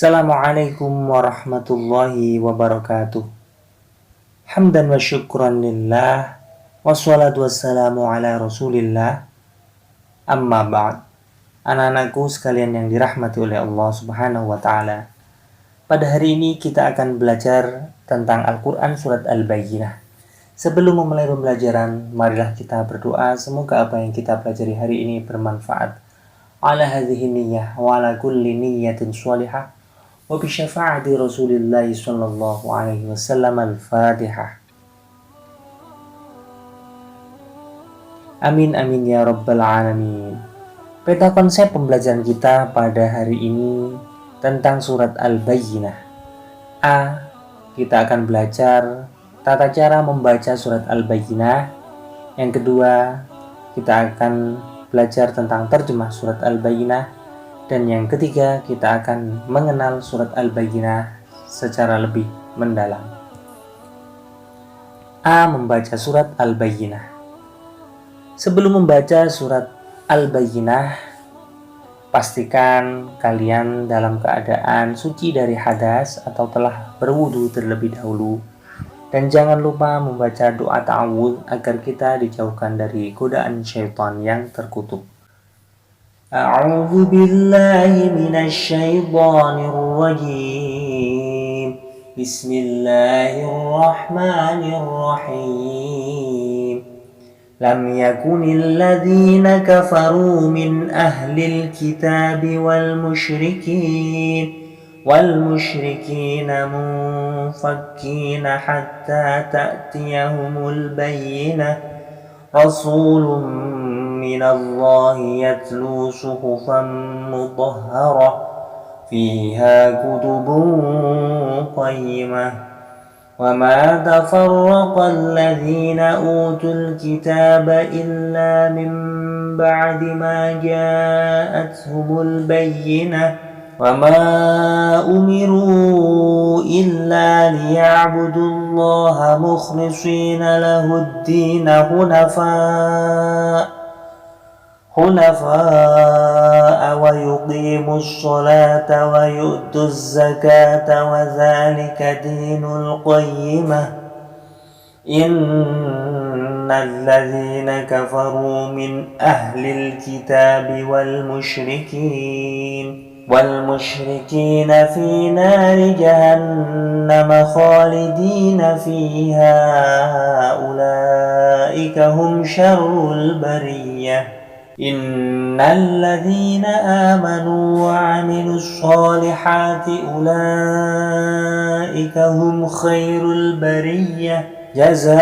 Assalamualaikum warahmatullahi wabarakatuh. Hamdan wa syukran lillah. Wassalatu wassalamu ala rasulillah. Amma ba'd. Anak-anakku sekalian yang dirahmati oleh Allah subhanahu wa ta'ala. Pada hari ini kita akan belajar tentang Al-Quran Surat Al-Bayyinah. Sebelum memulai pembelajaran, marilah kita berdoa semoga apa yang kita pelajari hari ini bermanfaat. Ala hadhihi niyyah wa ala kulli niyyatin sholihah. Wa bi syafa'ati Rasulillah sallallahu alaihi wasallam. Al-Fatihah. Amin amin ya rabbal alamin. Peta konsep pembelajaran kita pada hari ini tentang surat Al-Bayyinah. A. Kita akan belajar tata cara membaca surat Al-Bayyinah. Yang kedua, kita akan belajar tentang terjemah surat Al-Bayyinah. Dan yang ketiga, kita akan mengenal surat Al-Bayyinah secara lebih mendalam. A. Membaca surat Al-Bayyinah. Sebelum membaca surat Al-Bayyinah, pastikan kalian dalam keadaan suci dari hadas atau telah berwudu terlebih dahulu. Dan jangan lupa membaca doa ta'awudz agar kita dijauhkan dari godaan syaitan yang terkutuk. A'udzu billahi minasy syaithanir rajim. Bismillahirrahmanirrahim. Lam yakunil ladzina kafaru min ahlil kitabi wal musyrikin munfakkina hatta ta'tiyahumul bayyinah. Rasulun minallahi yatlu suhufan mutahharah fiha kutubun qayyimah. Wa ma tafarraqa alladhina utul kitaba illa min ba'di ma ja'atuhumul bayyinah. Wa ma umiru illa liya'budullaha mukhlishina lahud-din hunafa'a wa yuqimus sholata wa yu'tuz zakata wa dhalika dinul qayyimah. Innal ladzina kafaru min ahlil kitabi wal musyrikin fi nari jahannam khalidina fiha ulaika hum syarrul bariyah. Innal ladzina amanu wa 'amilus sholihati ulaika hum khairul bariyah. Jazaohum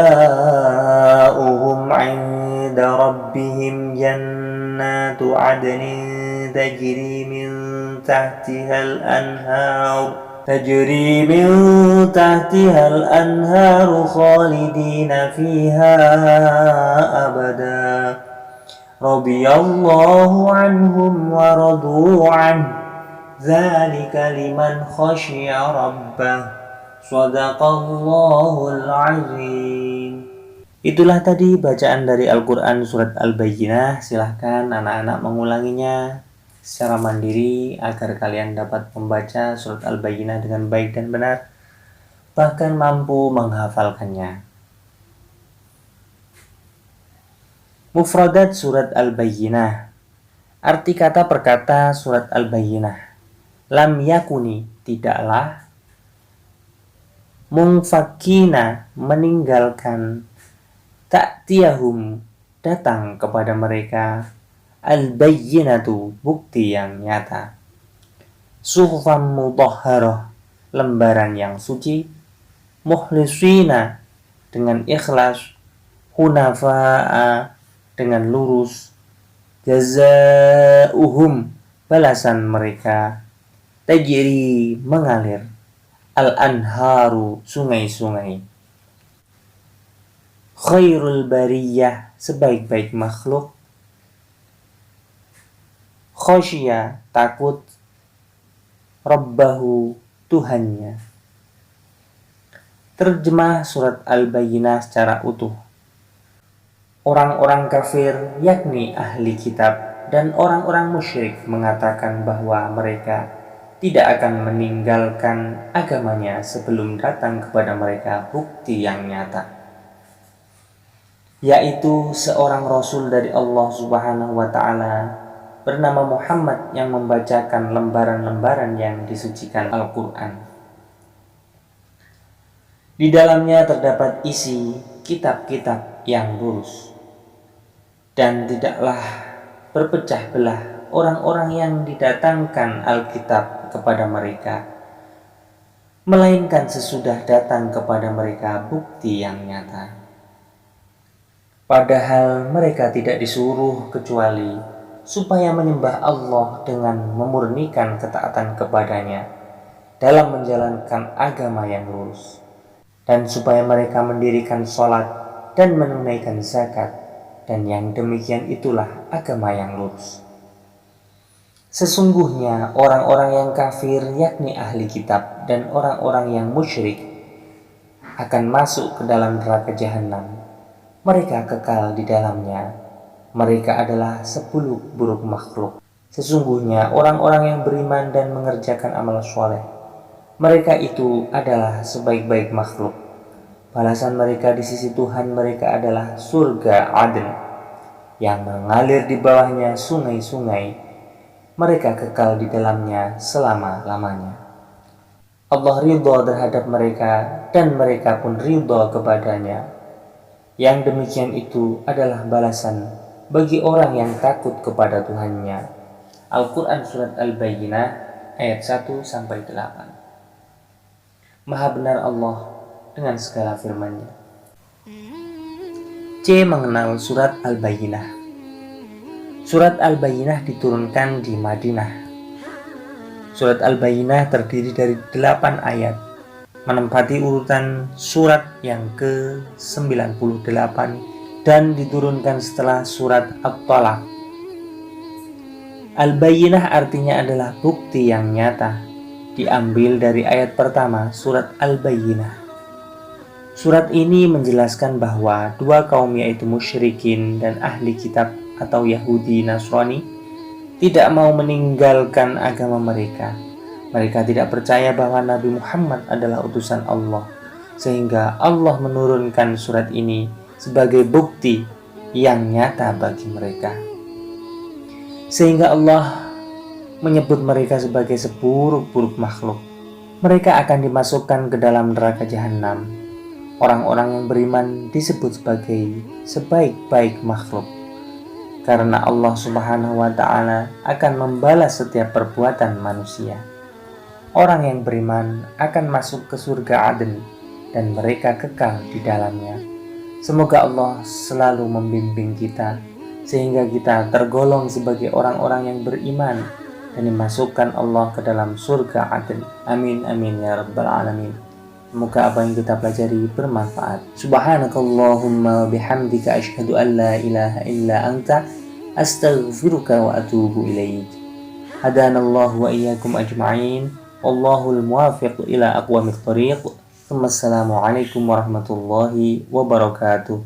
'inda rabbihim jannatu 'adnin tajri min tahtihal anhar khalidina fiha abada. Radiyallahu anhum wa radu an. Dzalika liman khasyiya rabbah. Shadaqallahul azim. Itulah tadi bacaan dari Al-Quran Surat Al-Bayyinah. Silahkan anak-anak mengulanginya secara mandiri agar kalian dapat membaca Surat Al-Bayyinah dengan baik dan benar, bahkan mampu menghafalkannya. Mufradat Surat Al-Bayyinah. Arti kata per kata Surat Al-Bayyinah. Lam yakuni, tidaklah. Munfakkina, meninggalkan. Ta'tiyahum, datang kepada mereka. Al-bayyinatu, bukti yang nyata. Suhufan mutahharah, lembaran yang suci. Mukhlisina, dengan ikhlas. Hunafa'a, dengan lurus. Jazaa'uhum, balasan mereka. Tajri, mengalir. Al-anharu, sungai-sungai. Khairul bariyah, sebaik-baik makhluk. Khosya, takut. Rabbahu, Tuhannya. Terjemah surat Al-Bayyinah secara utuh. Orang-orang kafir, yakni ahli kitab dan orang-orang musyrik, mengatakan bahwa mereka tidak akan meninggalkan agamanya sebelum datang kepada mereka bukti yang nyata, yaitu seorang Rasul dari Allah Subhanahu wa Ta'ala bernama Muhammad yang membacakan lembaran-lembaran yang disucikan Al-Quran. Di dalamnya terdapat isi kitab-kitab yang lurus, dan tidaklah berpecah belah orang-orang yang didatangkan Alkitab kepada mereka, melainkan sesudah datang kepada mereka bukti yang nyata. Padahal mereka tidak disuruh kecuali supaya menyembah Allah dengan memurnikan ketaatan kepadanya dalam menjalankan agama yang lurus, dan supaya mereka mendirikan sholat dan menunaikan zakat, dan yang demikian itulah agama yang lurus. Sesungguhnya orang-orang yang kafir, yakni ahli kitab dan orang-orang yang musyrik, akan masuk ke dalam neraka jahanam. Mereka kekal di dalamnya. Mereka adalah seburuk-buruk makhluk. Sesungguhnya orang-orang yang beriman dan mengerjakan amal soleh, mereka itu adalah sebaik-baik makhluk. Balasan mereka di sisi Tuhan mereka adalah surga Aden, yang mengalir di bawahnya sungai-sungai. Mereka kekal di dalamnya selama-lamanya. Allah ridha terhadap mereka dan mereka pun ridha kepadanya. Yang demikian itu adalah balasan bagi orang yang takut kepada Tuhannya. Al-Quran Surat Al-Bayyinah ayat 1-8. Maha benar Allah dengan segala firman-Nya. C. Mengenal Surat Al-Bayyinah. Surat Al-Bayyinah diturunkan di Madinah. Surat Al-Bayyinah terdiri dari 8 ayat, menempati urutan surat yang ke-98 dan diturunkan setelah surat At-Talaq. Al-Bayyinah artinya adalah bukti yang nyata, diambil dari ayat pertama surat Al-Bayyinah. Surat ini menjelaskan bahwa dua kaum, yaitu musyrikin dan ahli kitab atau Yahudi Nasrani, tidak mau meninggalkan agama mereka. Mereka tidak percaya bahwa Nabi Muhammad adalah utusan Allah, sehingga Allah menurunkan surat ini sebagai bukti yang nyata bagi mereka. Sehingga Allah menyebut mereka sebagai seburuk-buruk makhluk. Mereka akan dimasukkan ke dalam neraka jahanam. Orang-orang yang beriman disebut sebagai sebaik-baik makhluk, karena Allah Subhanahu wa Ta'ala akan membalas setiap perbuatan manusia. Orang yang beriman akan masuk ke surga Aden dan mereka kekal di dalamnya. Semoga Allah selalu membimbing kita sehingga kita tergolong sebagai orang-orang yang beriman dan dimasukkan Allah ke dalam surga Aden. Amin amin ya rabbal alamin. Semoga apa yang kita pelajari bermanfaat. Subhanakallahumma bihamdika asyhadu an la ilaha illa anta astaghfiruka wa atubu ilaik. Hadanallahu wa iyyakum ajma'in. Wallahul muwaffiq ila aqwamit thoriq. Wassalamualaikum warahmatullahi wabarakatuh.